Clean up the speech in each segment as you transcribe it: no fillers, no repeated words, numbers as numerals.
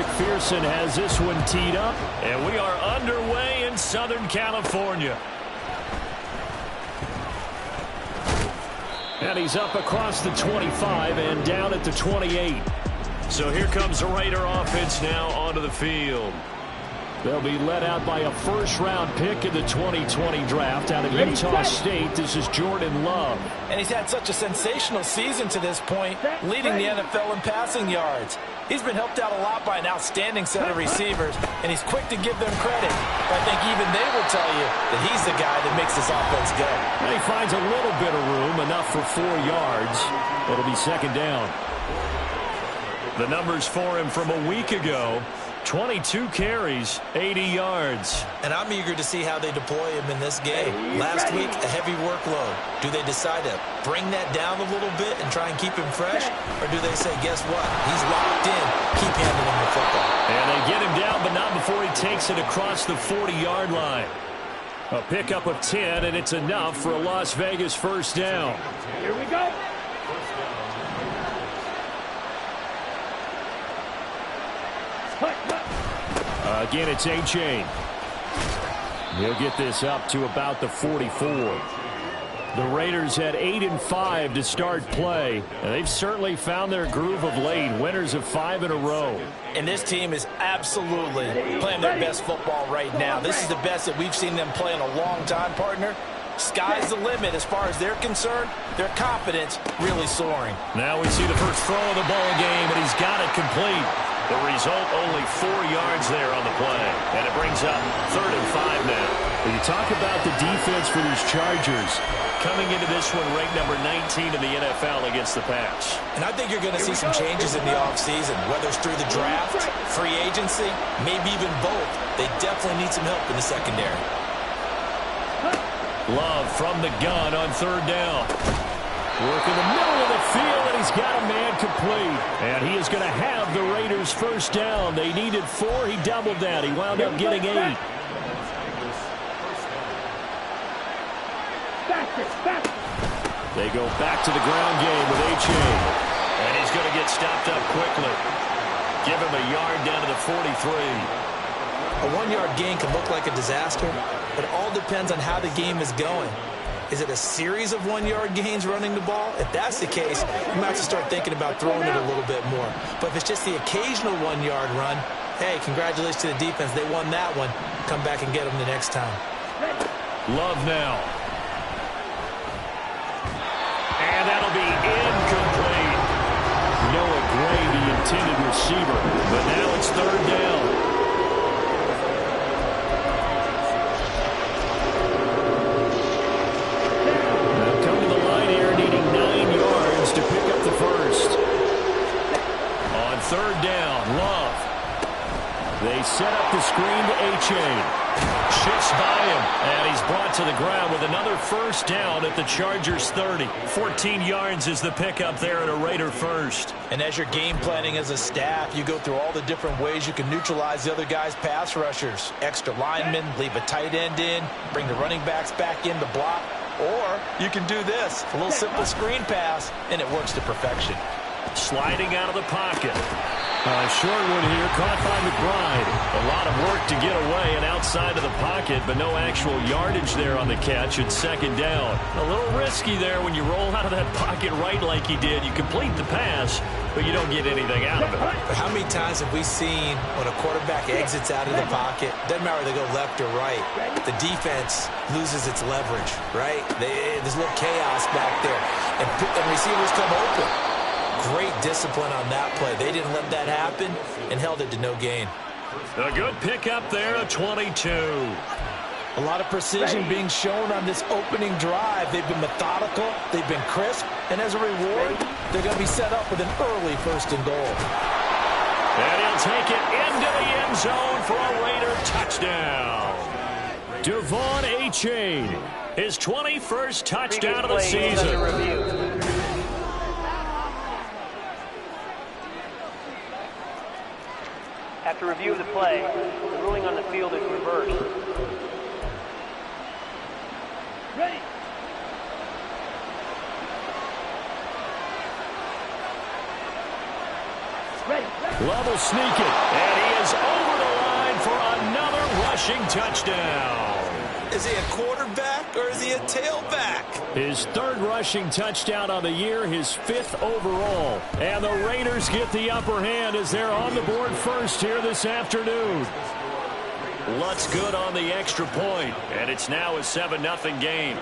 McPherson has this one teed up, and we are underway in Southern California. And he's up across the 25 and down at the 28. So here comes the Raider offense now onto the field. They'll be led out by a first-round pick in the 2020 draft out of Utah State. This is Jordan Love. And he's had such a sensational season to this point, leading the NFL in passing yards. He's been helped out a lot by an outstanding set of receivers, and he's quick to give them credit. But I think even they will tell you that he's the guy that makes this offense go. And he finds a little bit of room, enough for 4 yards. It'll be second down. The numbers for him from a week ago: 22 carries, 80 yards. And I'm eager to see how they deploy him in this game. Last week, a heavy workload. Do they decide to bring that down a little bit and try and keep him fresh? Or do they say, guess what? He's locked in. Keep handing him the football. And they get him down, but not before he takes it across the 40-yard line. A pickup of 10, and it's enough for a Las Vegas first down. Here we go. Again, it's A-Chain. He'll get this up to about the 44. The Raiders had 8 and 5 to start play, and they've certainly found their groove of late. Winners of 5 in a row. And this team is absolutely playing their best football right now. This is the best that we've seen them play in a long time, partner. Sky's the limit as far as they're concerned. Their confidence really soaring. Now we see the first throw of the ball game, and he's got it complete. The result, only 4 yards there on the play. And it brings up 3rd and 5 now. When you talk about the defense for these Chargers, coming into this one ranked number 19 in the NFL against the pass. And I think you're going to see some changes in the offseason, whether it's through the draft, free agency, maybe even both. They definitely need some help in the secondary. Love from the gun on 3rd down. Work in the middle of the field, and he's got a man complete. And he is going to have the Raiders first down. They needed 4. He doubled that. He wound up getting 8. They go back to the ground game with A-Chain. And he's going to get stopped up quickly. Give him a yard down to the 43. A 1-yard gain can look like a disaster, but it all depends on how the game is going. Is it a series of 1-yard gains running the ball? If that's the case, you might have to start thinking about throwing it a little bit more. But if it's just the occasional 1-yard run, hey, congratulations to the defense. They won that one. Come back and get them the next time. Love now. And that'll be incomplete. Noah Gray, the intended receiver. But now it's 3rd down. To pick up the first. On 3rd down, Love. They set up the screen to A-Chain. Shifts by him, and he's brought to the ground with another first down at the Chargers 30. 14 yards is the pickup there at a Raider first. And as you're game planning as a staff, you go through all the different ways you can neutralize the other guy's pass rushers. Extra linemen, leave a tight end in, bring the running backs back in to block. Or you can do this, a little simple screen pass, and it works to perfection. Sliding out of the pocket. Short one here, caught by McBride. A lot of work to get away and outside of the pocket, but no actual yardage there on the catch at 2nd down. A little risky there when you roll out of that pocket right like he did. You complete the pass, but you don't get anything out of it. But how many times have we seen when a quarterback exits out of the pocket, doesn't matter whether they go left or right, the defense loses its leverage, right? There's a little chaos back there, and receivers come open. Great discipline on that play. They didn't let that happen and held it to no gain. A good pickup there at 22. A lot of precision being shown on this opening drive. They've been methodical, they've been crisp, and as a reward, they're going to be set up with an early 1st and goal. And he'll take it into the end zone for a Raider touchdown. Devon A-Chain, his 21st touchdown of the season. After review of the play, the ruling on the field is reversed. Ready. Love will sneak it, and he is over the line for another rushing touchdown. Is he a quarterback or is he a tailback? His third rushing touchdown on the year, his fifth overall. And the Raiders get the upper hand as they're on the board first here this afternoon. Lutz good on the extra point, and it's now a 7-0 game.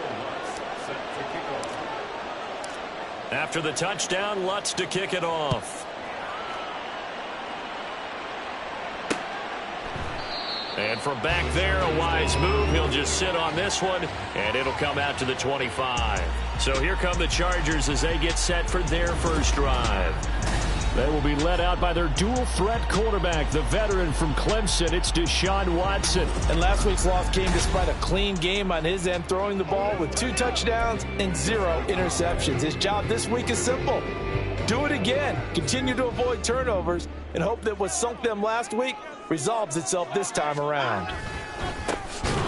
After the touchdown, Lutz to kick it off. And from back there, a wise move. He'll just sit on this one, and it'll come out to the 25. So here come the Chargers as they get set for their first drive. They will be led out by their dual-threat quarterback, the veteran from Clemson. It's Deshaun Watson. And last week's loss came despite a clean game on his end, throwing the ball with 2 touchdowns and 0 interceptions. His job this week is simple. Do it again. Continue to avoid turnovers and hope that what sunk them last week resolves itself this time around.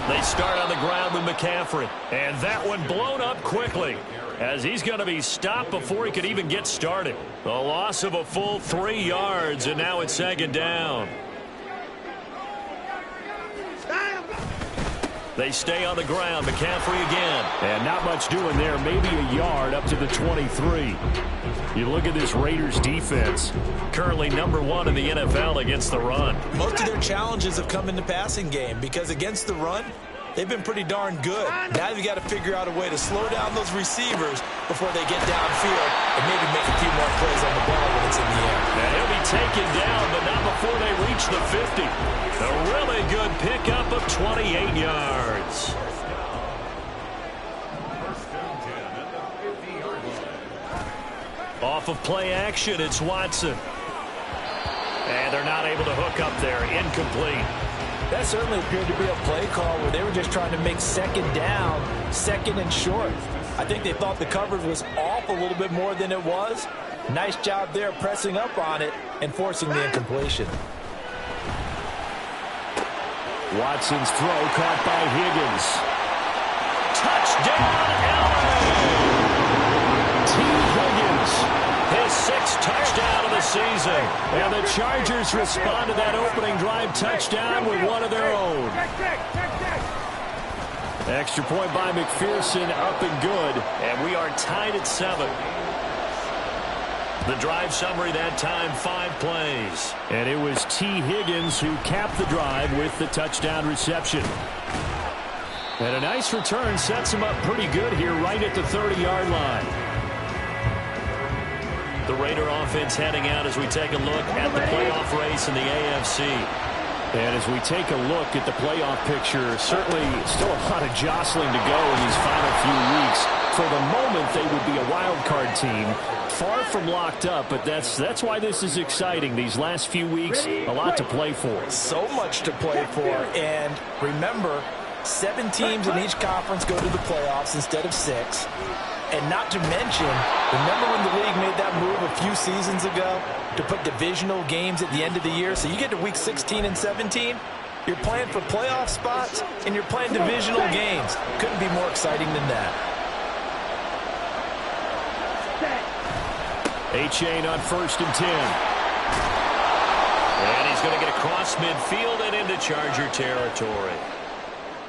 They start on the ground with McCaffrey. And that one blown up quickly, as he's going to be stopped before he could even get started. The loss of a full 3 yards, and now it's second down. They stay on the ground. McCaffrey again. And not much doing there. Maybe a yard up to the 23. You look at this Raiders defense, currently #1 in the NFL against the run. Most of their challenges have come in the passing game because against the run, they've been pretty darn good. Now you've got to figure out a way to slow down those receivers before they get downfield and maybe make a few more plays on the ball when it's in the air. And he'll be taken down, but not before they reach the 50. A really good pickup of 28 yards. Off of play action, it's Watson. And they're not able to hook up there. Incomplete. That certainly appeared to be a play call where they were just trying to make second down, second and short. I think they thought the coverage was off a little bit more than it was. Nice job there pressing up on it and forcing the incompletion. Watson's throw caught by Higgins. Touchdown, LA! T. Higgins, his 6th touchdown of the season. And the Chargers respond to that opening drive touchdown with one of their own. Extra point by McPherson, up and good. And we are tied at 7. The drive summary that time, 5 plays. And it was T. Higgins who capped the drive with the touchdown reception. And a nice return sets him up pretty good here right at the 30-yard line. The Raider offense heading out as we take a look at the playoff race in the AFC. And as we take a look at the playoff picture, certainly still a lot of jostling to go in these final few weeks. For the moment, they would be a wild card team, far from locked up, but that's why this is exciting. These last few weeks, a lot to play for. So much to play for, and remember, 7 teams in each conference go to the playoffs instead of 6. And not to mention, remember when the league made that move a few seasons ago to put divisional games at the end of the year? So you get to week 16 and 17, you're playing for playoff spots, and you're playing divisional games. Couldn't be more exciting than that. A-Chain on 1st and 10. And he's going to get across midfield and into Charger territory.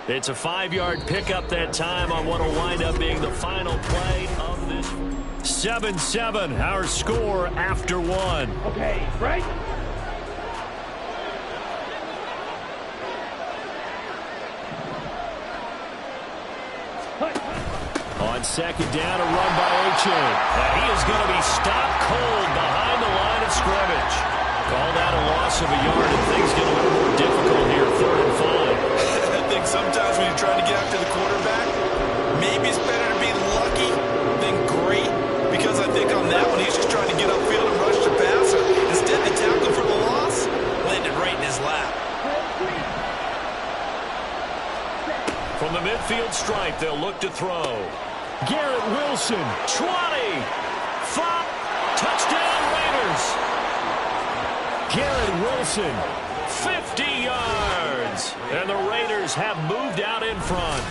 It's a 5-yard pickup that time on what will wind up being the final play of this. 7-7, our score after 1. Okay, right? On 2nd down, a run by A-Chain. And he is going to be stopped cold behind the line of scrimmage. Called out a loss of a yard, and things get a little more difficult here, 3rd and 5. I think sometimes when you're trying to get after the quarterback, maybe it's better to be lucky than great, because I think on that one, he's just trying to get upfield and rush the passer. Instead, the tackle for the loss landed right in his lap. From the midfield stripe, they'll look to throw. Garrett Wilson, 20, 5, touchdown Raiders. Garrett Wilson, 50 yards. And the Raiders have moved out in front.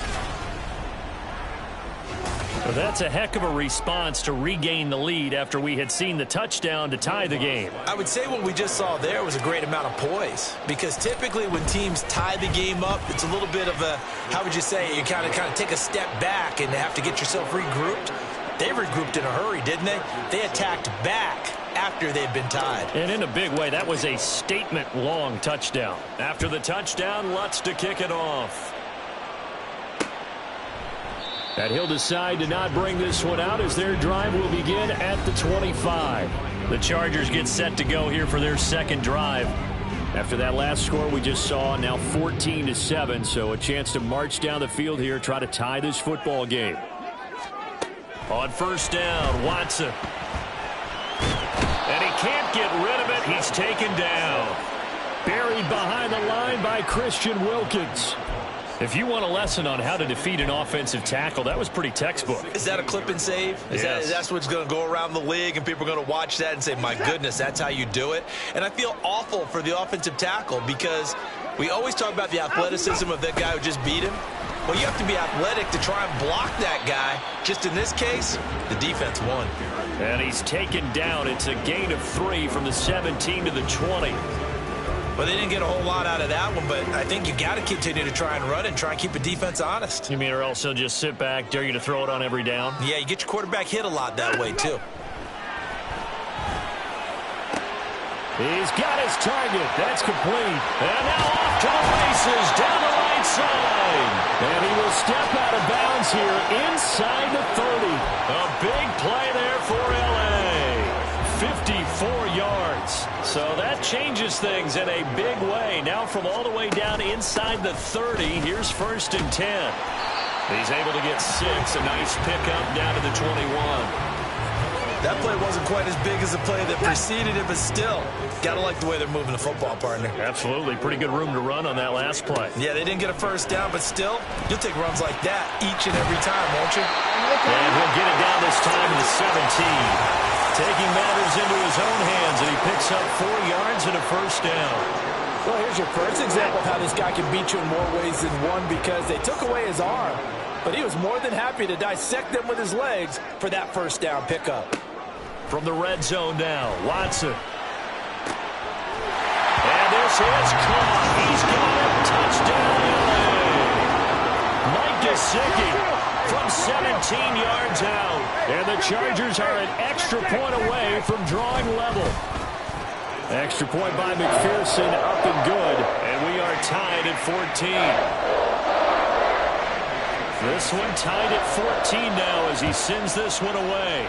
That's a heck of a response to regain the lead after we had seen the touchdown to tie the game. I would say what we just saw there was a great amount of poise, because typically when teams tie the game up, it's a little bit of a, how would you say, you kind of take a step back and have to get yourself regrouped. They regrouped in a hurry, didn't they? They attacked back after they'd been tied. And in a big way, that was a statement-long touchdown. After the touchdown, Lutz to kick it off. And he'll decide to not bring this one out as their drive will begin at the 25. The Chargers get set to go here for their second drive. After that last score we just saw, now 14-7, so a chance to march down the field here, try to tie this football game. On first down, Watson. And he can't get rid of it. He's taken down. Buried behind the line by Christian Wilkins. If you want a lesson on how to defeat an offensive tackle, that was pretty textbook. Is that a clip and save? That's what's going to go around the league, and people are going to watch that and say, my goodness, that's how you do it? And I feel awful for the offensive tackle, because we always talk about the athleticism of that guy who just beat him. Well, you have to be athletic to try and block that guy. Just in this case, the defense won. And he's taken down. It's a gain of 3 from the 17 to the 20. Well, they didn't get a whole lot out of that one, but I think you got to continue to try and run and try and keep the defense honest. You mean or else he'll just sit back, dare you to throw it on every down? Yeah, you get your quarterback hit a lot that way, too. He's got his target. That's complete. And now off to the races down the right side. And he will step out of bounds here inside the 30. A big play there for L.A. 54 yards. So that changes things in a big way. Now from all the way down inside the 30, here's 1st and 10. He's able to get 6. A nice pickup down to the 21. That play wasn't quite as big as the play that preceded it, but still, got to like the way they're moving the football, partner. Absolutely. Pretty good room to run on that last play. Yeah, they didn't get a first down, but still, you'll take runs like that each and every time, won't you? And he'll get it down this time to the 17. Taking matters into his own hands, and he picks up 4 yards and a first down. Well, here's your first example of how this guy can beat you in more ways than one, because they took away his arm, but he was more than happy to dissect them with his legs for that first down pickup. From the red zone now, Watson. And this is caught. He's got it. Touchdown, LA. Mike Gesicki from 17 yards out. And the Chargers are an extra point away from drawing level. Extra point by McPherson, up and good. And we are tied at 14. This one tied at 14 now as he sends this one away.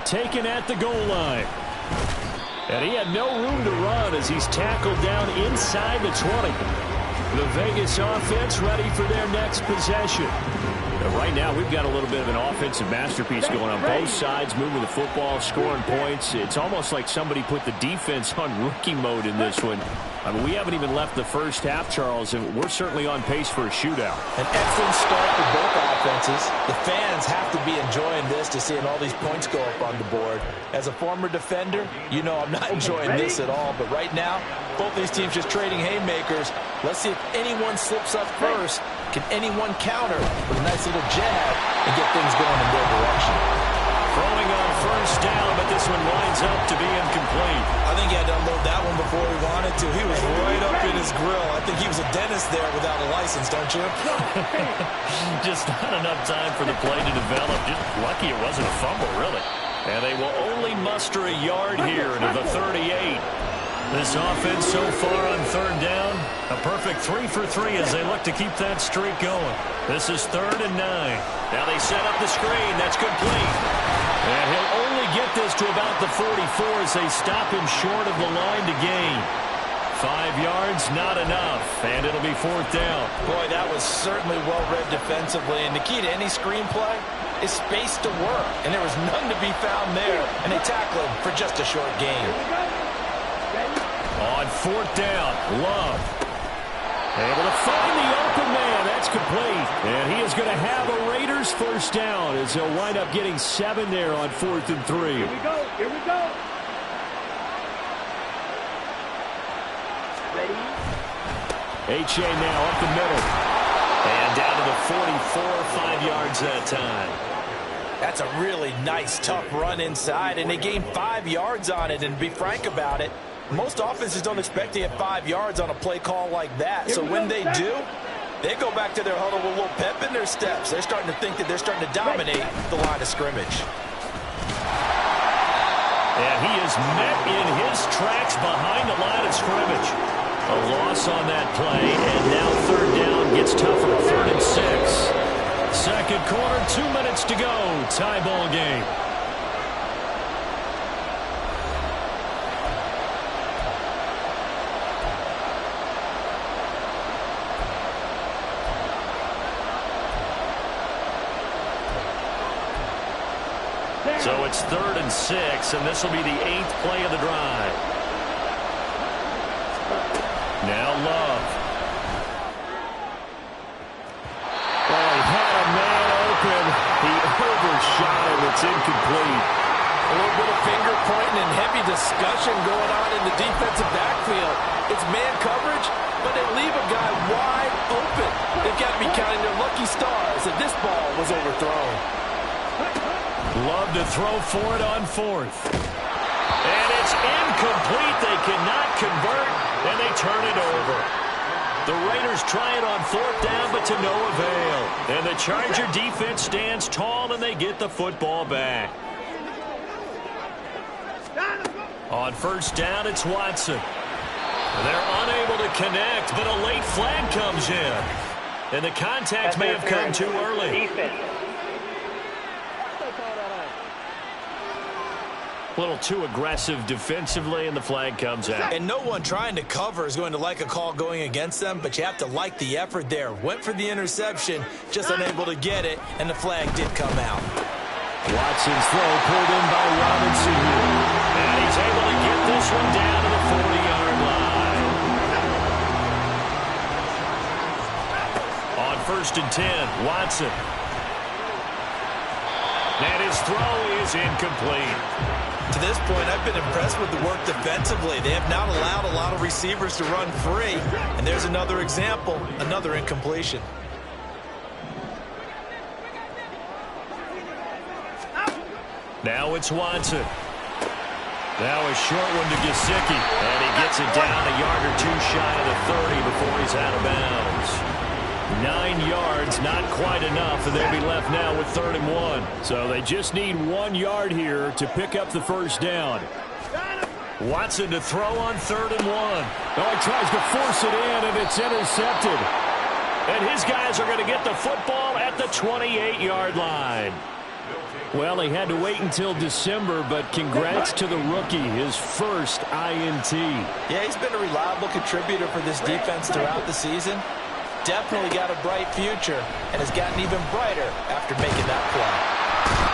Taken at the goal line. And he had no room to run as he's tackled down inside the 20. The Vegas offense ready for their next possession. But right now, we've got a little bit of an offensive masterpiece going on both sides, moving the football, scoring points. It's almost like somebody put the defense on rookie mode in this one. I mean, we haven't even left the first half, Charles, and we're certainly on pace for a shootout. An excellent start for both offenses. The fans have to be enjoying this to seeing all these points go up on the board. As a former defender, you know I'm not enjoying this at all. But right now, both these teams just trading haymakers. Let's see if anyone slips up first. Can anyone counter with a nice little jab and get things going in their direction? Throwing on first down, but this one lines up to be incomplete. I think he had to unload that one before he wanted to. He was right up in his grill. I think he was a dentist there without a license, don't you? Just not enough time for the play to develop. Just lucky it wasn't a fumble, really. And they will only muster a yard here to the 38. This offense so far on third down, a perfect 3 for 3 as they look to keep that streak going. This is 3rd and 9. Now they set up the screen. That's complete. And he'll only get this to about the 44 as they stop him short of the line to gain. 5 yards, not enough, and it'll be 4th down. Boy, that was certainly well-read defensively, and the key to any screenplay is space to work, and there was none to be found there, and they tackled him for just a short gain. On 4th down, Love. Able to find the open man. That's complete. And he is going to have a Raiders first down as he'll wind up getting 7 there on 4th and 3. Here we go. Here we go. Ready? H.A. now up the middle. And down to the 44, 5 yards that time. That's a really nice, tough run inside, and they gained 5 yards on it. And to be frank about it, most offenses don't expect to get 5 yards on a play call like that. So when they do, they go back to their huddle with a little pep in their steps. They're starting to think that they're starting to dominate the line of scrimmage. And he is met in his tracks behind the line of scrimmage. A loss on that play, and now third down gets tougher, 3rd and 6. Second quarter, 2 minutes to go. Tie ball game. So it's 3rd and 6, and this will be the 8th play of the drive. Now Love. Oh, he had a man open. He overshot him. It's incomplete. A little bit of finger pointing and heavy discussion going on in the defensive backfield. It's man coverage, but they leave a guy wide open. They've got to be counting their lucky stars that this ball was overthrown. Love to throw for it on 4th. And it's incomplete. They cannot convert, and they turn it over. The Raiders try it on 4th down, but to no avail. And the Charger defense stands tall, and they get the football back. On 1st down, it's Watson. They're unable to connect, but a late flag comes in. And the contact may have come too early. A little too aggressive defensively, and the flag comes out. And no one trying to cover is going to like a call going against them, but you have to like the effort there. Went for the interception, just unable to get it, and the flag did come out. Watson's throw pulled in by Robinson here. And he's able to get this one down to the 40-yard line. On 1st and 10, Watson. And his throw is incomplete. To this point, I've been impressed with the work defensively. They have not allowed a lot of receivers to run free. And there's another example, another incompletion. Now it's Watson. Now a short one to Gesicki. And he gets it down a yard or two shy of the 30 before he's out of bounds. 9 yards, not quite enough, and they'll be left now with 3rd and 1. So they just need 1 yard here to pick up the 1st down. Watson to throw on 3rd and 1. Oh, he tries to force it in, and it's intercepted. And his guys are going to get the football at the 28-yard line. Well, he had to wait until December, but congrats to the rookie, his first INT. Yeah, he's been a reliable contributor for this defense throughout the season. Definitely got a bright future and has gotten even brighter after making that play.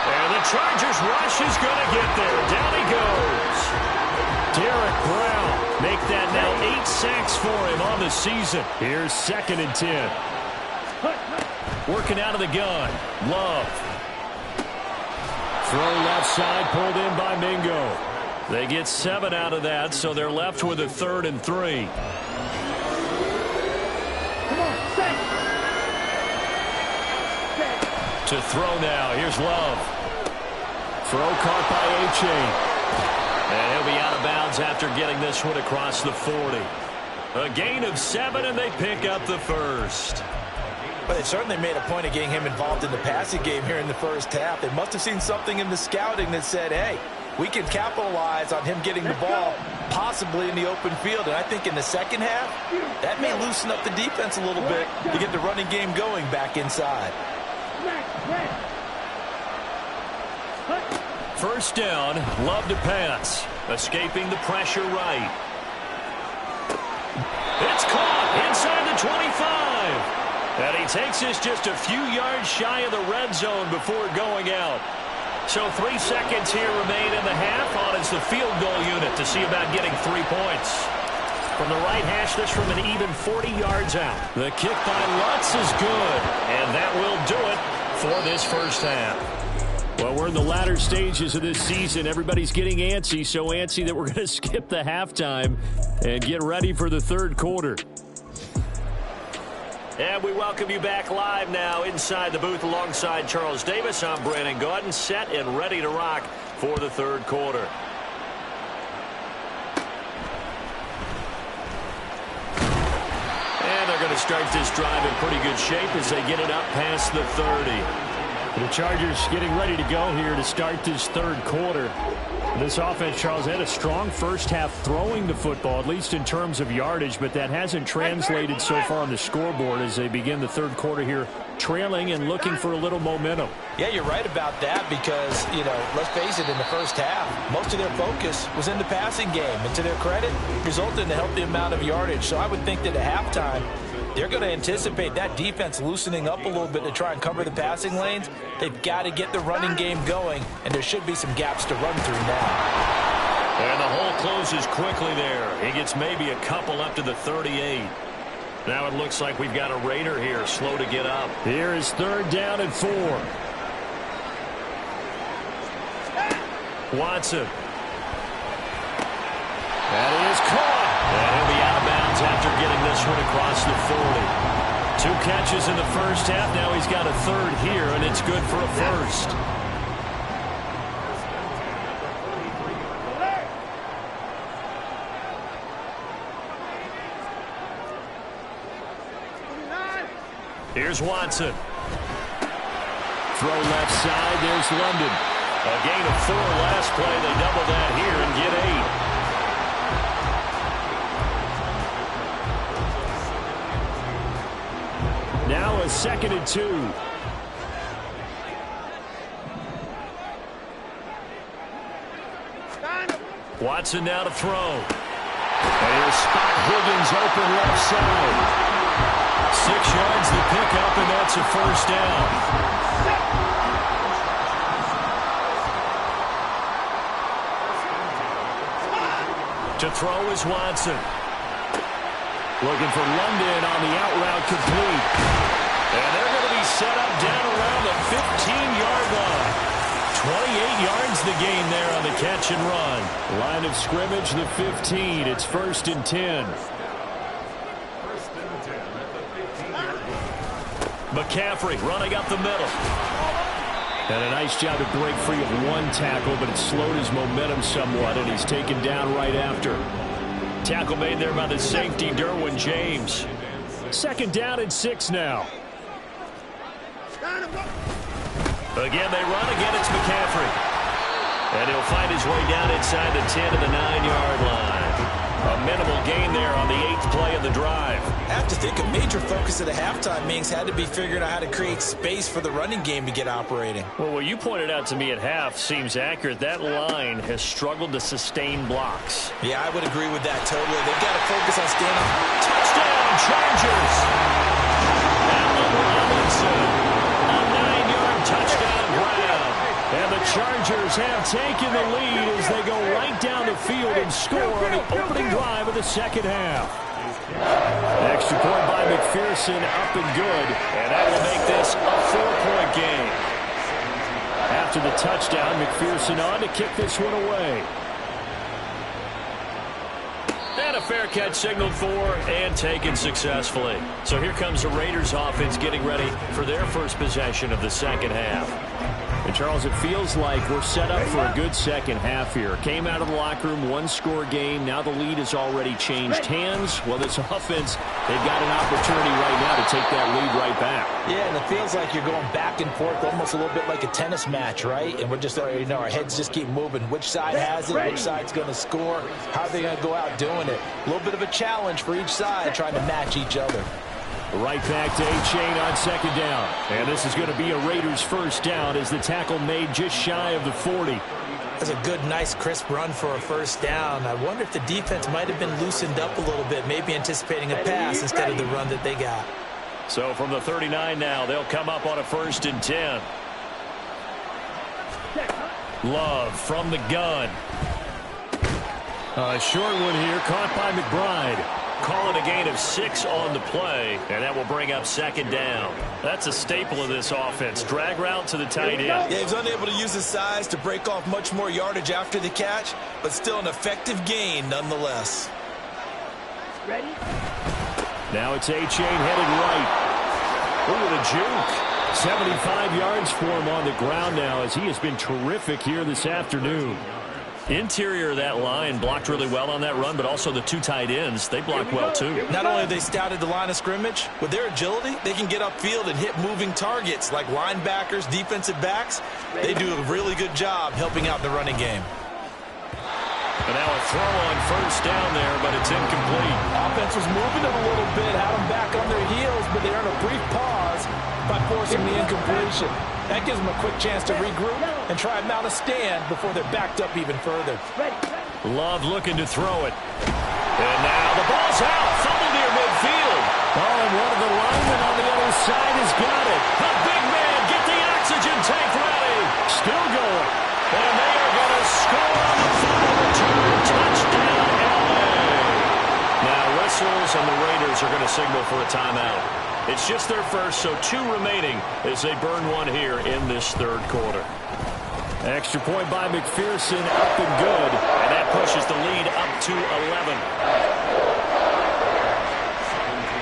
And the Chargers rush is going to get there. Down he goes. Derek Brown make that now 8 sacks for him on the season. Here's 2nd and 10. Working out of the gun. Love. Throw left side pulled in by Mingo. They get 7 out of that, so they're left with a 3rd and 3. To throw now. Here's Love. Throw caught by A-Chain. And he'll be out of bounds after getting this one across the 40. A gain of 7, and they pick up the 1st. But they certainly made a point of getting him involved in the passing game here in the 1st half. They must have seen something in the scouting that said, hey, we can capitalize on him getting the ball possibly in the open field. And I think in the 2nd half, that may loosen up the defense a little bit to get the running game going back inside. 1st down, Love to pass. Escaping the pressure right. It's caught inside the 25. And he takes this just a few yards shy of the red zone before going out. So 3 seconds here remain in the half. On is the field goal unit to see about getting 3 points. From the right hash, this from an even 40 yards out. The kick by Lutz is good. And that will do it for this 1st half. Well, we're in the latter stages of this season. Everybody's getting antsy, so antsy that we're going to skip the halftime and get ready for the 3rd quarter. And we welcome you back live now inside the booth alongside Charles Davis. I'm Brandon Gaudin, set and ready to rock for the third quarter. And they're going to start this drive in pretty good shape as they get it up past the 30. The Chargers getting ready to go here to start this third quarter. This offense, Charles, had a strong first half throwing the football, at least in terms of yardage, but that hasn't translated so far on the scoreboard as they begin the third quarter here, trailing and looking for a little momentum. Yeah, you're right about that because, you know, let's face it, in the first half, most of their focus was in the passing game. And to their credit, resulted in a healthy amount of yardage. So I would think that at halftime, they're going to anticipate that defense loosening up a little bit to try and cover the passing lanes. They've got to get the running game going, and there should be some gaps to run through now. And the hole closes quickly there. He gets maybe a couple up to the 38. Now it looks like we've got a Raider here, slow to get up. Here is third down and 4. Watson. That is caught. And he'll be out of bounds after getting this one across the 40. 2 catches in the first half. Now he's got a third here, and it's good for a first. Here's Watson. Throw left side. There's London. A gain of 4 last play. They double that here and get 8. Now a 2nd and 2. Watson now to throw. And he'll spot Higgins open left side. 6 yards the pickup, and that's a first down. To throw is Watson. Looking for London on the out route complete. And they're going to be set up down around the 15-yard line. 28 yards the gain there on the catch and run. Line of scrimmage, the 15. It's 1st and 10. McCaffrey running up the middle. And a nice job to break free of 1 tackle, but it slowed his momentum somewhat, and he's taken down right after. Tackle made there by the safety, Derwin James. 2nd down and 6 now. Again, they run. Again, it's McCaffrey. And he'll find his way down inside the 10 to the 9-yard line. A minimal gain there on the 8th play of the drive. I have to think a major focus at the halftime means had to be figuring out how to create space for the running game to get operating. Well, what you pointed out to me at half seems accurate. That line has struggled to sustain blocks. Yeah, I would agree with that totally. They've got to focus on staying on. Touchdown, Chargers! Allen Robinson, a 9-yard touchdown grab. And the Chargers have taken the lead as they go right down the field and score on the opening drive of the second half. Extra point by McPherson, up and good. And that will make this a 4-point game. After the touchdown, McPherson on to kick this one away. And a fair catch signaled for and taken successfully. So here comes the Raiders offense getting ready for their first possession of the second half. And Charles, it feels like we're set up for a good second half here. Came out of the locker room, 1-score game. Now the lead has already changed hands. Well, this offense, they've got an opportunity right now to take that lead right back. Yeah, and it feels like you're going back and forth almost a little bit like a tennis match, right? And we're just, you know, our heads just keep moving. Which side has it? Which side's going to score? How are they going to go out doing it? A little bit of a challenge for each side trying to match each other. Right back to A-Chain on 2nd down. And this is going to be a Raiders first down as the tackle made just shy of the 40. That's a good, nice, crisp run for a first down. I wonder if the defense might have been loosened up a little bit, maybe anticipating a pass instead of the run that they got. So from the 39 now, they'll come up on a 1st and 10. Love from the gun. A short one here, caught by McBride. Call it a gain of 6 on the play, and that will bring up 2nd down. That's a staple of this offense. Drag route to the tight end. Yeah, he was unable to use his size to break off much more yardage after the catch, but still an effective gain nonetheless. Ready? Now it's A-Chain headed right. juke. 75 yards for him on the ground now as he has been terrific here this afternoon. Interior of that line blocked really well on that run, but also the two tight ends, they blocked well too. Not only have they scouted the line of scrimmage, with their agility, they can get upfield and hit moving targets like linebackers, defensive backs. They do a really good job helping out the running game. And now a throw on first down there, but it's incomplete. Offense was moving it a little bit, had them back on their heels, but they earned a brief pause by forcing the incompletion. That gives them a quick chance to regroup and try and mount a stand before they're backed up even further. Love looking to throw it. And now the ball's out. Fumble near midfield. Oh, and one of the linemen on the other side has got it. The big man, get the oxygen tank ready. Still going. And they are going to score on the final return. Touchdown, LA. Now whistles and the Raiders are going to signal for a timeout. It's just their first, so 2 remaining as they burn one here in this third quarter. Extra point by McPherson, up and good. And that pushes the lead up to 11.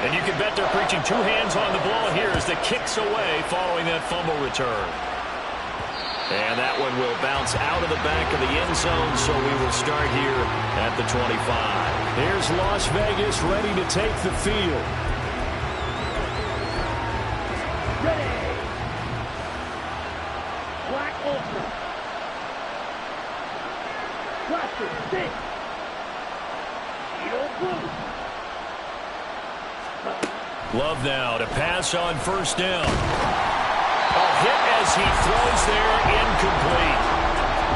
And you can bet they're preaching 2 hands on the ball here as the kicks away following that fumble return. And that one will bounce out of the back of the end zone, so we will start here at the 25. Here's Las Vegas ready to take the field. Love now to pass on first down. A hit as he throws there, incomplete.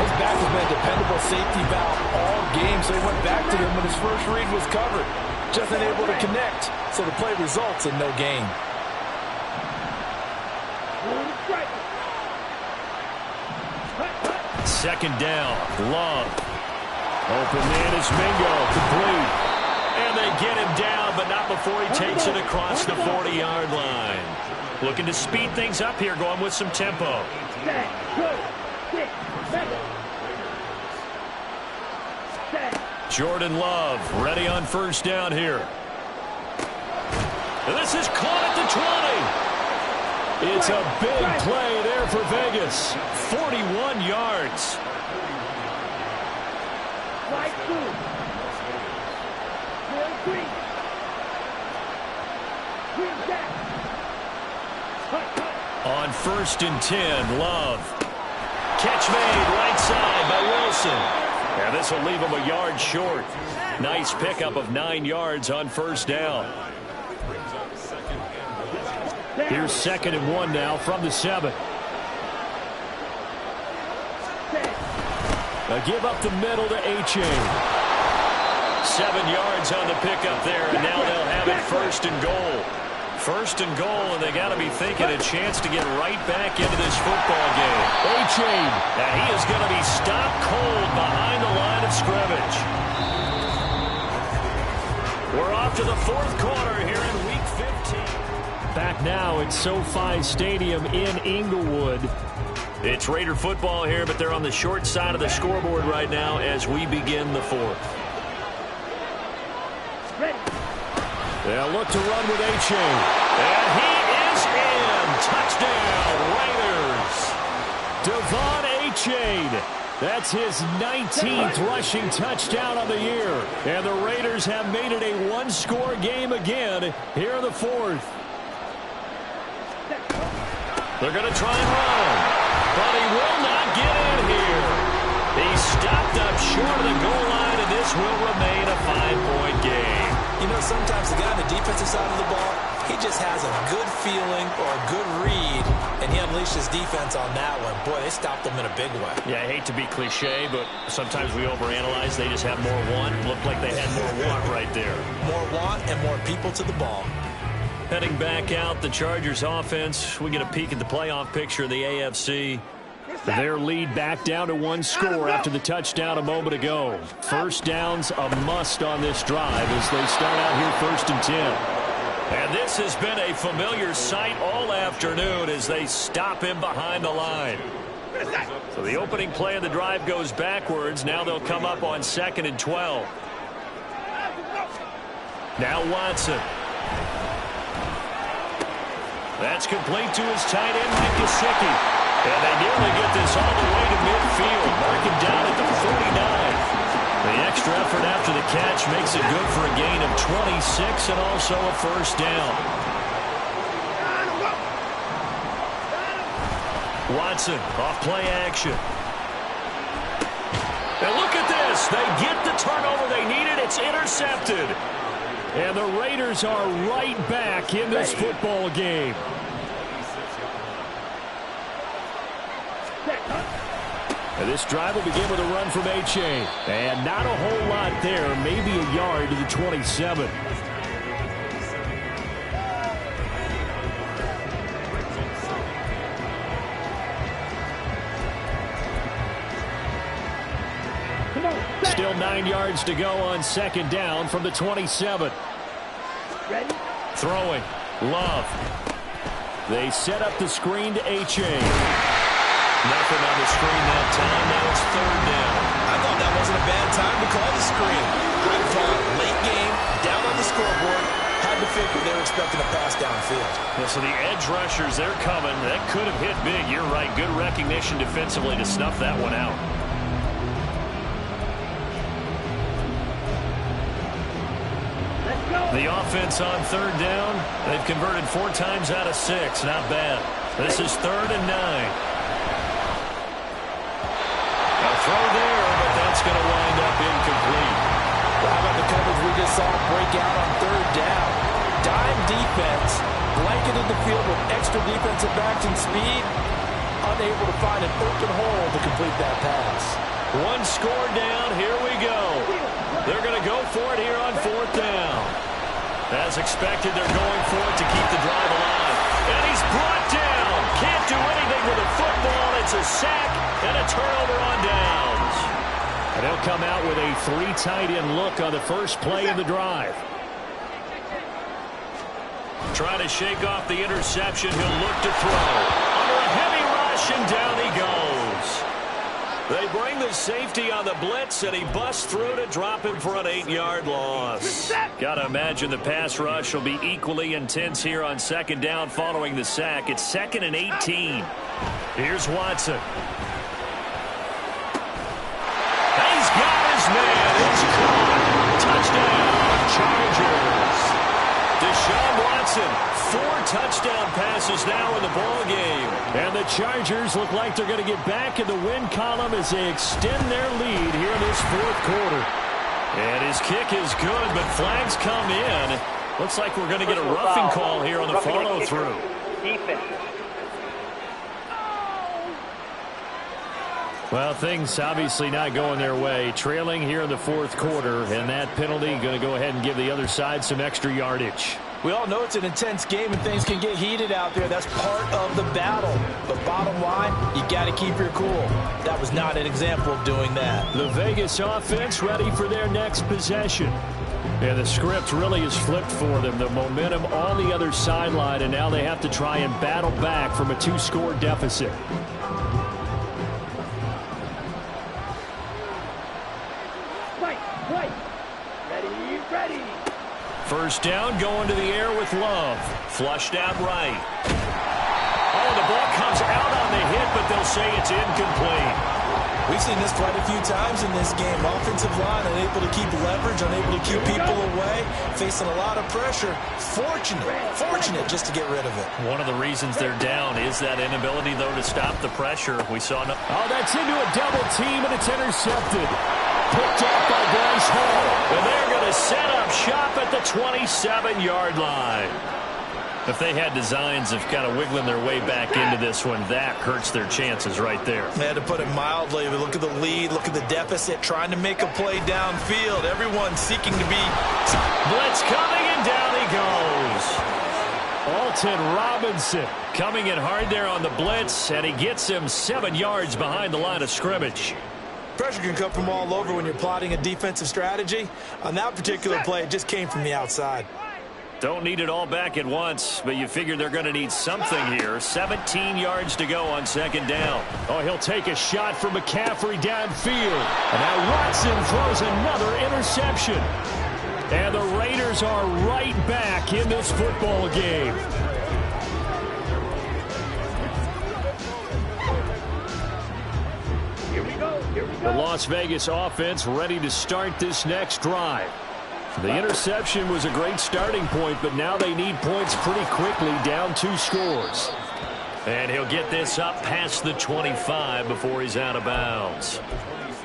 His back has been a dependable safety valve all game, so he went back to him when his first read was covered. Just unable to connect, so the play results in no gain. Second down, Love. Open man is Mingo, complete. And they get him down, but not before he takes it across the 40-yard line. Looking to speed things up here, going with some tempo. Jordan Love ready on first down here. And this is caught at the 20. It's a big play there for Vegas. 41 yards. On first and 10, Love. Catch made right side by Wilson. And this will leave him a yard short. Nice pickup of 9 yards on first down. Here's 2nd and 1 now from the 7. A give up the middle to A-Chain. 7 yards on the pickup there, and now they'll have it first and goal. First and goal, and they got to be thinking a chance to get right back into this football game. A-Chain. And he is going to be stopped cold behind the line of scrimmage. We're off to the 4th quarter here in Week 15. Back now at SoFi Stadium in Inglewood. It's Raider football here, but they're on the short side of the scoreboard right now as we begin the 4th. They'll look to run with A-Chain. And he is in. Touchdown, Raiders. Devon A-Chain. That's his 19th rushing touchdown of the year. And the Raiders have made it a 1-score game again here in the 4th. They're going to try and run. But he will not get in here. He's stopped up short of the goal line, and this will remain a 5-point game. You know, sometimes the guy on the defensive side of the ball, he just has a good feeling or a good read, and he unleashed his defense on that one. Boy, they stopped him in a big way. Yeah, I hate to be cliche, but sometimes we overanalyze. They just have more want. Looked like they had more want right there. More want and more people to the ball. Heading back out, the Chargers offense. We get a peek at the playoff picture of the AFC. Their lead back down to 1 score after the touchdown a moment ago. First down's a must on this drive as they start out here 1st and 10. And this has been a familiar sight all afternoon as they stop him behind the line. So the opening play of the drive goes backwards. Now they'll come up on 2nd and 12. Now Watson. That's complete to his tight end, Mike Gesicki. And they nearly get this all the way to midfield. Mark him down at the 49. The extra effort after the catch makes it good for a gain of 26 and also a first down. Watson off play action. And look at this. They get the turnover they needed. It's intercepted. And the Raiders are right back in this football game. And this drive will begin with a run from H.A. And not a whole lot there. Maybe a yard to the 27. Still 9 yards to go on second down from the 27. Ready? Throwing. Love. They set up the screen to H.A. Nothing on the screen that time. Now it's third down. I thought that wasn't a bad time to call the screen. I thought late game, down on the scoreboard, had to figure they were expecting a pass downfield. Yeah, so the edge rushers, they're coming. That could have hit big. You're right. Good recognition defensively to snuff that one out. The offense on third down, they've converted 4 times out of 6. Not bad. This is 3rd and 9. A throw there, but that's going to wind up incomplete. How about the coverage we just saw break out on third down? Dime defense, blanketed the field with extra defensive backs and speed, unable to find an open hole to complete that pass. One score down. Here we go. They're going to go for it here on 4th down. As expected, they're going for it to keep the drive alive. And he's brought down. Can't do anything with the football. It's a sack and a turnover on downs. And they'll come out with a 3 tight end look on the first play of the drive. Trying to shake off the interception. He'll look to throw. Under a heavy rush, and down he goes. They bring the safety on the blitz, and he busts through to drop him for an 8-yard loss. Got to imagine the pass rush will be equally intense here on second down following the sack. It's 2nd and 18. Here's Watson. He's got his man. It's caught. Touchdown, Chargers. Deshaun Watson, 4 touchdown passes now in the ball game. And the Chargers look like they're going to get back in the win column as they extend their lead here in this 4th quarter. And his kick is good, but flags come in. Looks like we're going to get a roughing call here on the follow-through. Defense. Well, things obviously not going their way. Trailing here in the 4th quarter, and that penalty going to go ahead and give the other side some extra yardage. We all know it's an intense game and things can get heated out there. That's part of the battle. But bottom line, you got to keep your cool. That was not an example of doing that. The Vegas offense ready for their next possession. And the script really is flipped for them. The momentum on the other sideline, and now they have to try and battle back from a 2-score deficit. Ready. First down, going to the air with Love. Flushed out right. Oh, the ball comes out on the hit, but they'll say it's incomplete. We've seen this quite a few times in this game. Offensive line unable to keep leverage, unable to keep people away, facing a lot of pressure. Fortunate just to get rid of it. One of the reasons they're down is that inability, though, to stop the pressure. We saw no. Oh, that's into a double team, and it's intercepted. Picked off by Bryce Hall. And they're going to set up shop at the 27-yard line. If they had designs of kind of wiggling their way back into this one, that hurts their chances right there. They had to put it mildly. Look at the lead. Look at the deficit. Trying to make a play downfield. Everyone seeking to be. Blitz coming, and down he goes. Alton Robinson coming in hard there on the blitz, and he gets him 7 yards behind the line of scrimmage. Pressure can come from all over when you're plotting a defensive strategy. On that particular play, it just came from the outside. Don't need it all back at once, but you figure they're going to need something here. 17 yards to go on second down. Oh, he'll take a shot from McCaffrey downfield. And now Watson throws another interception. And the Raiders are right back in this football game. Las Vegas offense ready to start this next drive. The interception was a great starting point, but now they need points pretty quickly, down 2 scores. And he'll get this up past the 25 before he's out of bounds.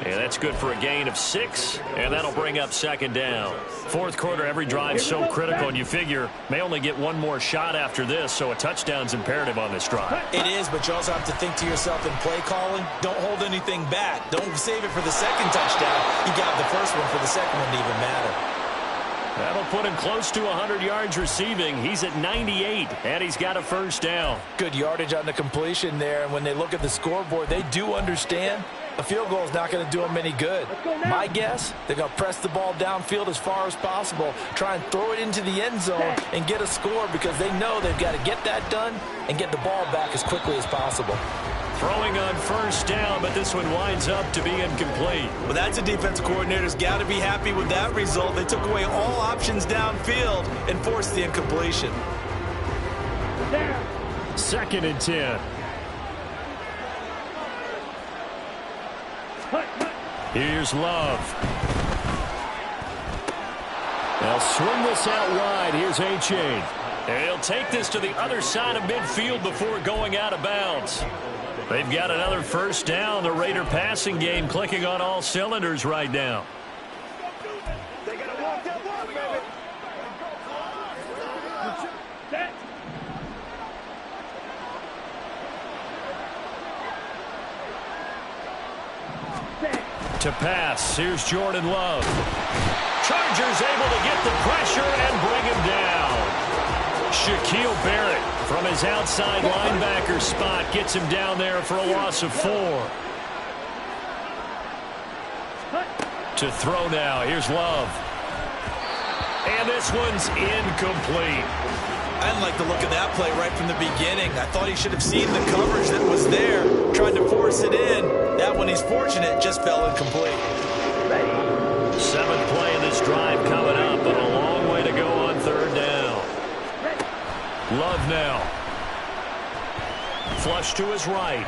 And that's good for a gain of 6, and that'll bring up 2nd down. Fourth quarter, every drive so critical, and you figure may only get one more shot after this, so a touchdown's imperative on this drive. It is, but you also have to think to yourself in play calling, don't hold anything back. Don't save it for the second touchdown. You got the first one for the second one to even matter. That'll put him close to 100 yards receiving. He's at 98, and he's got a first down. Good yardage on the completion there, and when they look at the scoreboard, they do understand a field goal is not going to do them any good. My guess, they're going to press the ball downfield as far as possible, try and throw it into the end zone and get a score because they know they've got to get that done and get the ball back as quickly as possible. Throwing on first down, but this one winds up to be incomplete. Well, that's a defensive coordinator's got to be happy with that result. They took away all options downfield and forced the incompletion. 2nd and 10. Here's Love. They'll swing this out wide. Here's A-Chain. He'll take this to the other side of midfield before going out of bounds. They've got another first down. The Raider passing game clicking on all cylinders right now. To pass, here's Jordan Love. Chargers able to get the pressure and bring him down. Shaquille Barrett from his outside linebacker spot gets him down there for a loss of 4. To throw now, here's Love. And this one's incomplete. I didn't like the look of that play right from the beginning. I thought he should have seen the coverage that was there, tried to force it in. That one, he's fortunate, just fell incomplete. 7th play of this drive coming up, but a long way to go on 3rd down. Love now. Flush to his right.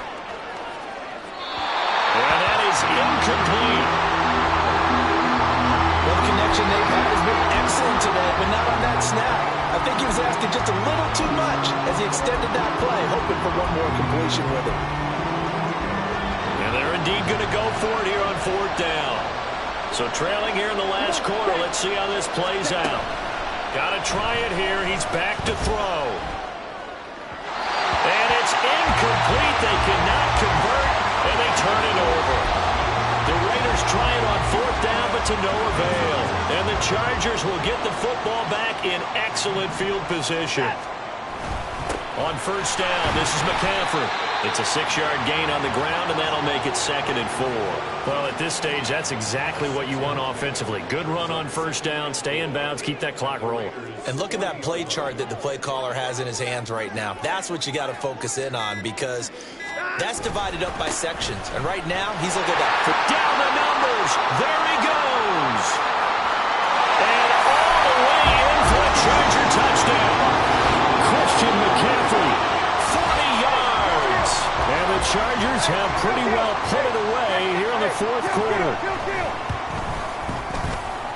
And that is incomplete. Well, the connection they've had has been excellent today, but not on that snap. I think he was asking just a little too much as he extended that play, hoping for one more completion with it. And they're indeed going to go for it here on 4th down. So trailing here in the last quarter, let's see how this plays out. Got to try it here. He's back to throw. And it's incomplete. They cannot convert, and they turn it over. The Raiders try it on 4th down, but to no avail. And the Chargers will get the football back in excellent field position. On 1st down, this is McCaffrey. It's a 6-yard gain on the ground, and that'll make it 2nd and 4. Well, at this stage, that's exactly what you want offensively. Good run on 1st down, stay in bounds, keep that clock rolling. And look at that play chart that the play caller has in his hands right now. That's what you got to focus in on because that's divided up by sections. And right now, he's looking at that. Down the numbers. There he goes. And all the way in for a Charger touchdown. Christian McCaffrey, 40 yards. And the Chargers have pretty well put it away here in the 4th quarter.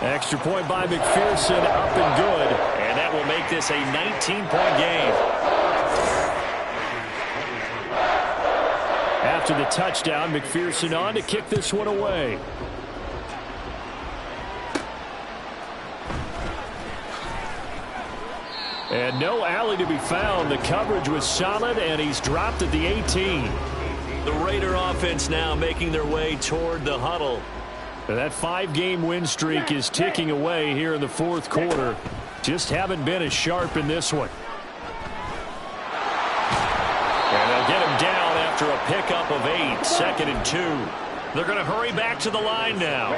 Extra point by McPherson, up and good. And that will make this a 19-point game. After the touchdown, McPherson on to kick this one away. And no alley to be found. The coverage was solid, and he's dropped at the 18. The Raider offense now making their way toward the huddle. That 5-game win streak is ticking away here in the 4th quarter. Just haven't been as sharp in this one. And they'll get him down after a pickup of 8, 2nd and 2. They're going to hurry back to the line now.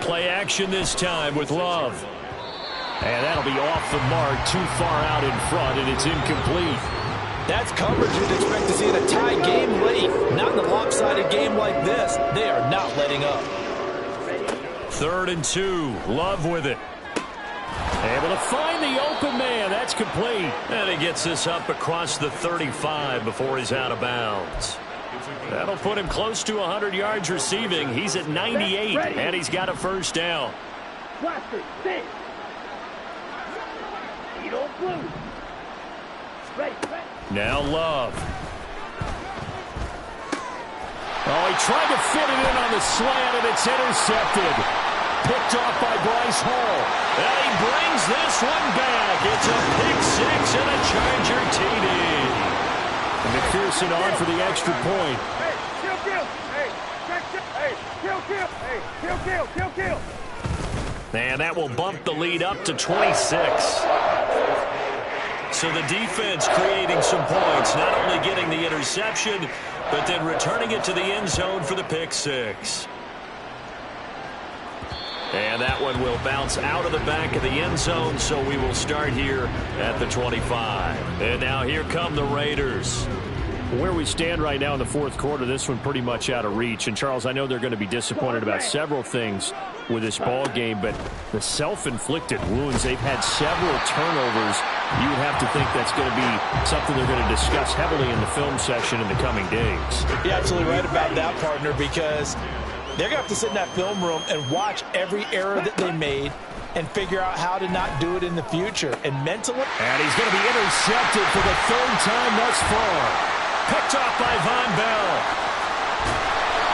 Play action this time with Love. And that'll be off the mark, too far out in front, and it's incomplete. That's coverage you'd expect to see in a tie game late. Not in a lopsided game like this. They are not letting up. 3rd and 2. Love with it. Able to find the open man. That's complete. And he gets this up across the 35 before he's out of bounds. That'll put him close to 100 yards receiving. He's at 98, and he's got a first down. Cluster, sit. You don't blue. Ready. Now Love. Oh, he tried to fit it in on the slant, and it's intercepted. Picked off by Bryce Hall. And he brings this one back. It's a pick six and a Charger TD. And McPherson on for the extra point. Hey, kill. Hey, kill. And that will bump the lead up to 26. So the defense creating some points, not only getting the interception, but then returning it to the end zone for the pick six. And that one will bounce out of the back of the end zone, so we will start here at the 25. And now here come the Raiders. Where we stand right now in the fourth quarter, this one pretty much out of reach. And, Charles, I know they're going to be disappointed about several things with this ball game, but the self-inflicted wounds, they've had several turnovers. You would have to think that's going to be something they're going to discuss heavily in the film session in the coming days. You're absolutely right about that, partner, because they're going to have to sit in that film room and watch every error that they made and figure out how to not do it in the future. And mentally... And he's going to be intercepted for the third time thus far. Picked off by Von Bell.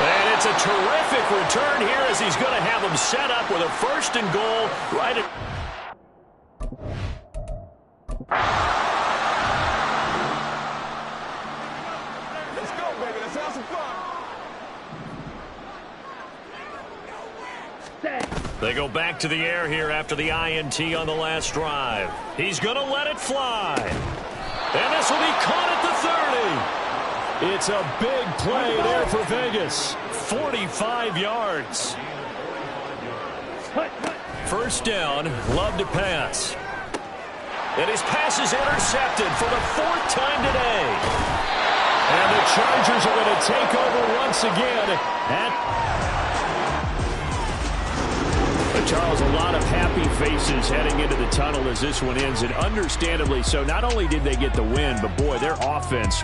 And it's a terrific return here as he's going to have him set up with a first and goal right at... Let's go, baby. Let's have some fun. They go back to the air here after the INT on the last drive. He's going to let it fly. And this will be caught at the 30. It's a big play there for Vegas. 45 yards. First down, Love to pass. And his pass is intercepted for the fourth time today. And the Chargers are going to take over once again Charles, a lot of happy faces heading into the tunnel as this one ends, and understandably so. Not only did they get the win, but boy, their offense